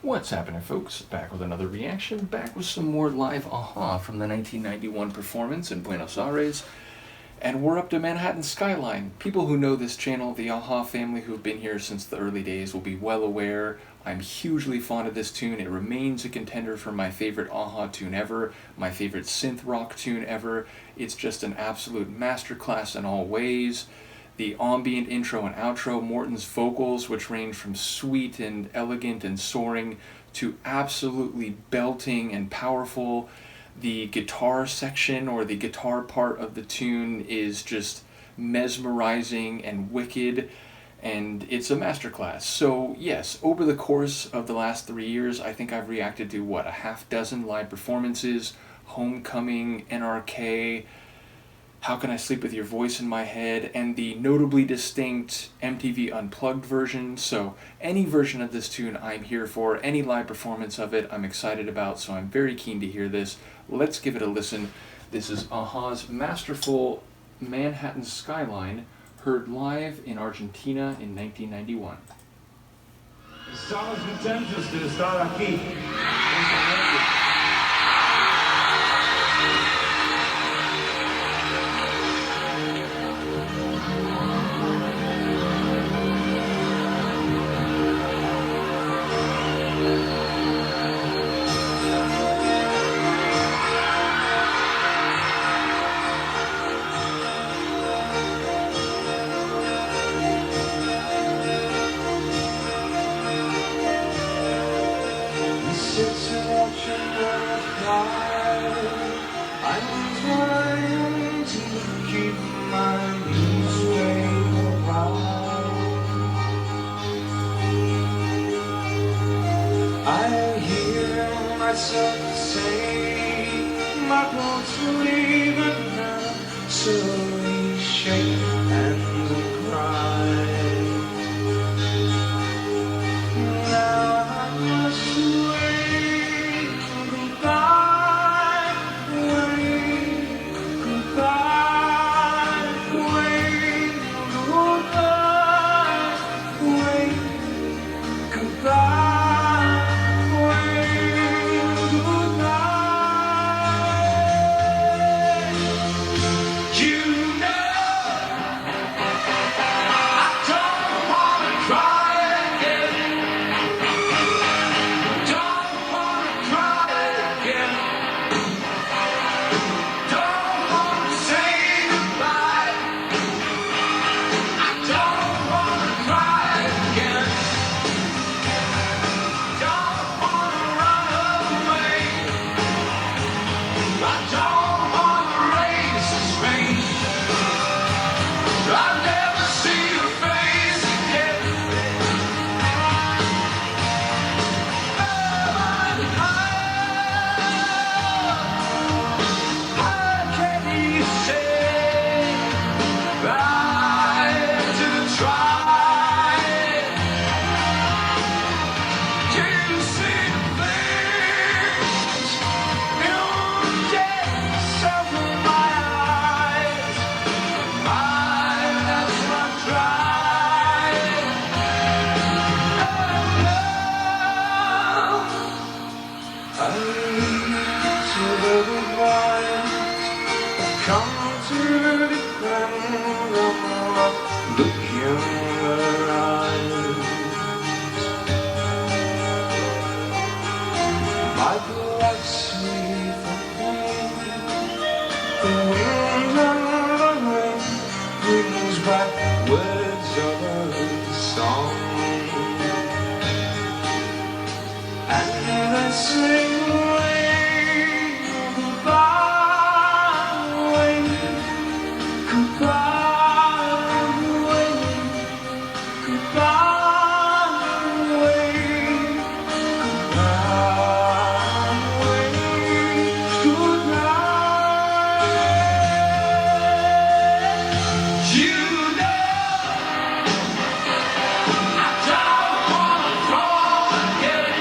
What's happening, folks? Back with another reaction, back with some more live Aha from the 1991 performance in Buenos Aires. And we're up to Manhattan Skyline. People who know this channel, the Aha family who have been here since the early days, will be well aware I'm hugely fond of this tune. It remains a contender for my favorite Aha tune ever, my favorite synth rock tune ever. It's just an absolute masterclass in all ways. The ambient intro and outro, Morton's vocals, which range from sweet and elegant and soaring to absolutely belting and powerful. The guitar section, or the guitar part of the tune, is just mesmerizing and wicked, and it's a masterclass. So yes, over the course of the last 3 years, I think I've reacted to, what, a half dozen live performances, Homecoming, NRK, How Can I Sleep With Your Voice in My Head, and the notably distinct MTV Unplugged version. So any version of this tune I'm here for, any live performance of it I'm excited about, so I'm very keen to hear this. Let's give it a listen. This is Aha's masterful Manhattan Skyline, heard live in Argentina in 1991. Estamos contentos de estar aquí. I'm trying to keep my knees straight alive. I hear myself say my bones are leaving now, so we shake hands and cry. Now I must wait goodbye, wait goodbye, wait goodbye, wait goodbye, wait goodbye. You know I don't wanna cry again. Don't wanna cry again. Don't wanna say goodbye. I don't wanna cry again. Don't wanna run away. I don't wanna raise this rain. I'll never see your face again. How can you say goodbye to try? Can you see the things in the depths of my eyes? That's what I tried. I lead to the wires, come to the ground, look in their eyes. My blood sweet for pain, the wind and the rain brings back words of a song, and I sing away goodbye, wait goodbye, wait goodbye, wait goodbye, wait goodbye. You know I don't wanna crawl again.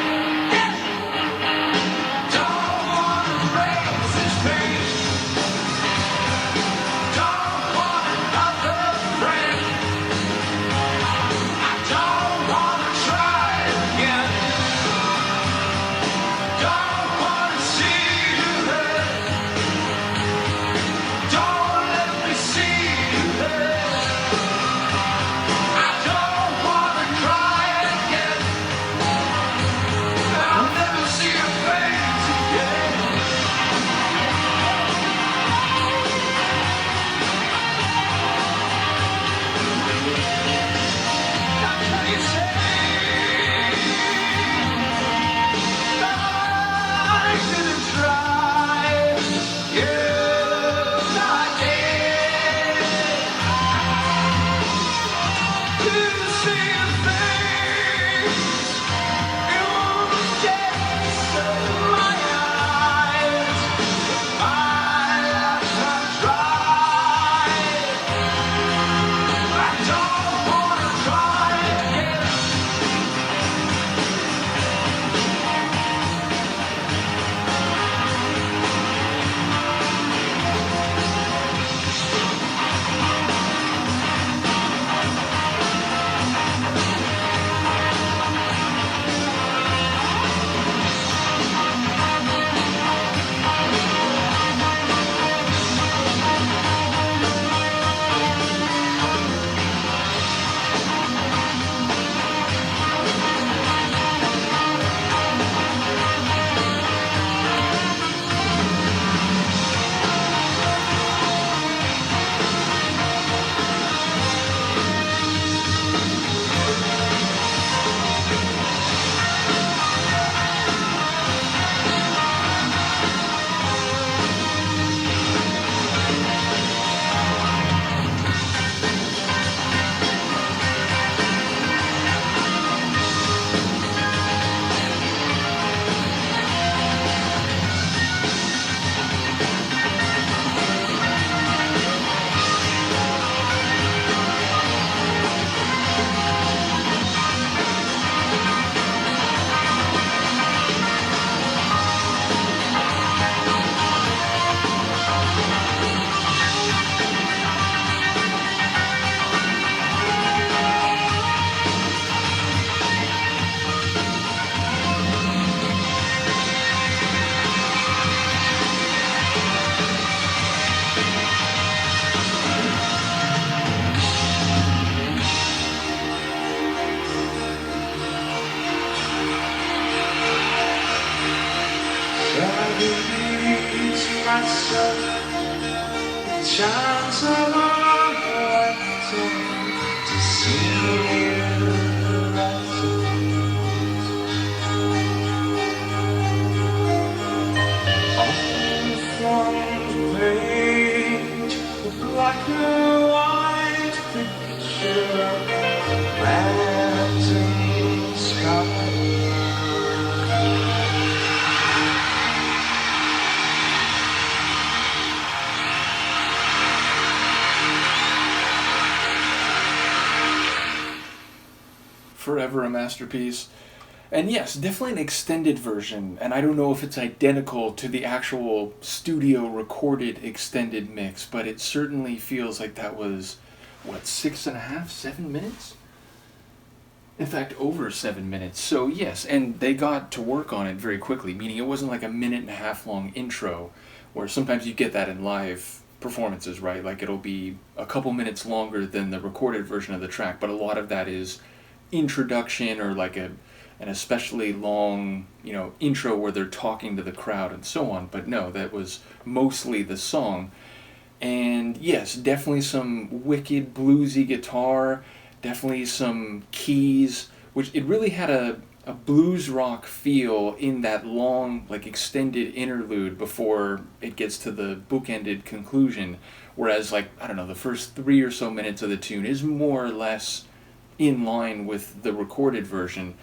release myself. The chance of a lifetime to see you rise. From the page, the black and white picture wrapped in sky. Forever a masterpiece. And yes, definitely an extended version, and I don't know if it's identical to the actual studio recorded extended mix, but it certainly feels like that was, what, 6.5, 7 minutes? In fact, over 7 minutes. So yes, and they got to work on it very quickly, meaning it wasn't like a 1.5 minute long intro, where sometimes you get that in live performances, right? Like it'll be a couple minutes longer than the recorded version of the track, but a lot of that is introduction or like an especially long, intro where they're talking to the crowd and so on. But no, that was mostly the song. And yes, definitely some wicked bluesy guitar, definitely some keys, which it really had a blues rock feel in that long, like extended interlude before it gets to the bookended conclusion. Whereas, like, I don't know, the first 3 or so minutes of the tune is more or less in line with the recorded version.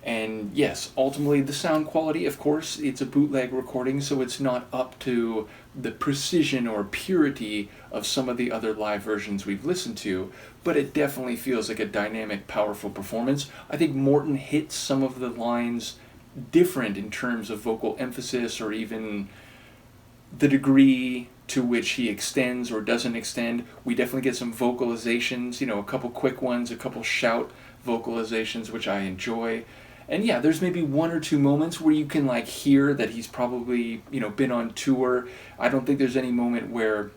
And yes, ultimately the sound quality, of course, it's a bootleg recording, so it's not up to the precision or purity of some of the other live versions we've listened to, but it definitely feels like a dynamic, powerful performance. I think Morton hits some of the lines different in terms of vocal emphasis or even the degree to which he extends or doesn't extend. We definitely get some vocalizations, a couple quick ones, a couple shout vocalizations, which I enjoy. And yeah, there's maybe 1 or 2 moments where you can like hear that he's probably, been on tour. I don't think there's any moment where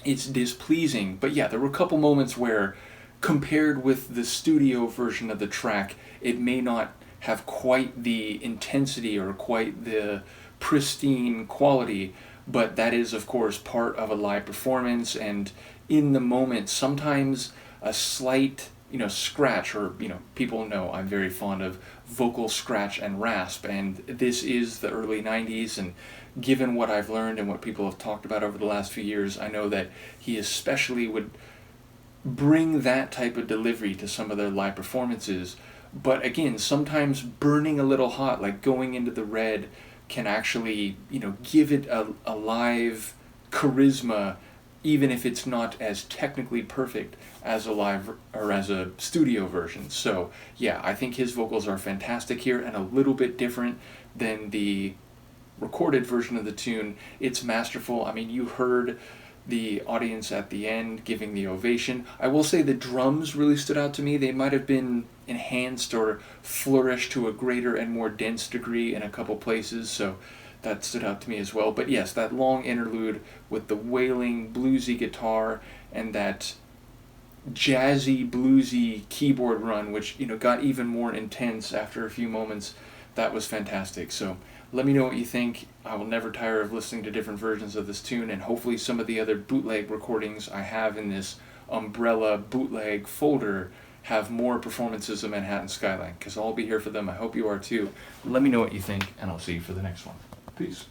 it's displeasing. But yeah, there were a couple moments where, compared with the studio version of the track, it may not have quite the intensity or quite the pristine quality, but that is, of course, part of a live performance, and in the moment, sometimes a slight, scratch, or, people know I'm very fond of vocal scratch and rasp, and this is the early 90s, and given what I've learned and what people have talked about over the last few years, I know that he especially would bring that type of delivery to some of their live performances. But again, sometimes burning a little hot, like going into the red, can actually, give it a live charisma, even if it's not as technically perfect as a live or as a studio version. So yeah, I think his vocals are fantastic here and a little bit different than the recorded version of the tune. It's masterful. I mean, you heard the audience at the end giving the ovation. I will say the drums really stood out to me. They might have been enhanced or flourished to a greater and more dense degree in a couple places, so that stood out to me as well. But yes, that long interlude with the wailing bluesy guitar and that jazzy bluesy keyboard run, which got even more intense after a few moments, that was fantastic. So let me know what you think. I will never tire of listening to different versions of this tune, and hopefully some of the other bootleg recordings I have in this umbrella bootleg folder have more performances of Manhattan Skyline, because I'll be here for them. I hope you are too. Let me know what you think, and I'll see you for the next one. Peace.